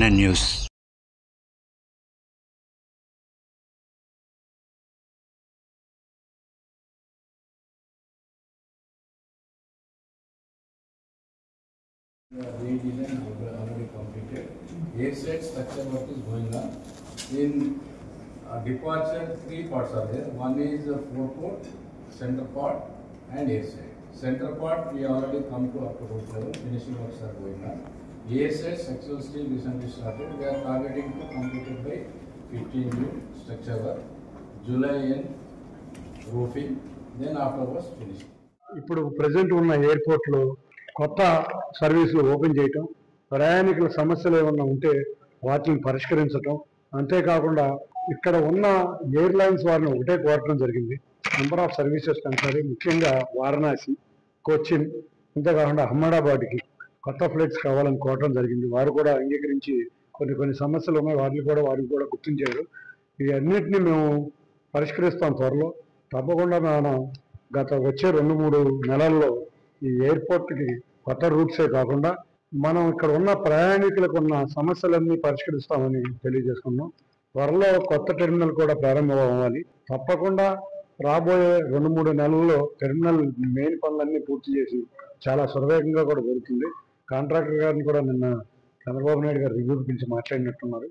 Chennai News. The redesign already completed. Airside structure work is going on. In departure, 3 parts are there. One is the forecourt, center part, and airside. Center part we already come to up to road level. Finishing works are going on. Airside structural steel recently started. We are targeting to complete it by 15 June. Structure work. July end roofing. Then afterwards finishing. ఇప్పుడు present ఉన్న ఎయిర్పోర్ట్లో కొత్త సర్వీసులు open చేయటం, ప్రయాణికుల సమస్యలు ఏమన్నా ఉంటే వాటిని పరిష్కరించటం, అంతేకాకుండా ఇక్కడ ఉన్న ఎయిర్లైన్స్ వారిని ఒకటే కోరటం జరిగింది. నెంబర్ ఆఫ్ సర్వీసెస్ పెంచాలి, ముఖ్యంగా వారణాసి, కొచ్చిన్, అంతేకాకుండా అహ్మదాబాద్కి కొత్త ఫ్లైట్స్ కావాలని కోరటం జరిగింది. వారు కూడా అంగీకరించి కొన్ని సమస్యలు ఉన్నాయి, వారికి కూడా గుర్తించారు. ఇవన్నిటిని మేము పరిష్కరిస్తాం త్వరలో. తప్పకుండా మనం వచ్చే 2-3 నెలల్లో ఈ ఎయిర్పోర్ట్కి కొత్త రూట్సే కాకుండా మనం ఇక్కడ ఉన్న ప్రయాణికులకు ఉన్న సమస్యలన్నీ పరిష్కరిస్తామని తెలియజేసుకున్నాం. త్వరలో కొత్త టెర్మినల్ కూడా ప్రారంభం అవ్వాలి. తప్పకుండా రాబోయే 2-3 నెలల్లో టెర్మినల్ మెయిన్ పనులన్నీ పూర్తి చేసి చాలా సురవేగంగా కూడా జరుగుతుంది. కాంట్రాక్టర్ గారిని కూడా నిన్న చంద్రబాబు నాయుడు గారు రివ్యూ పిలిచి మాట్లాడినట్టున్నారు.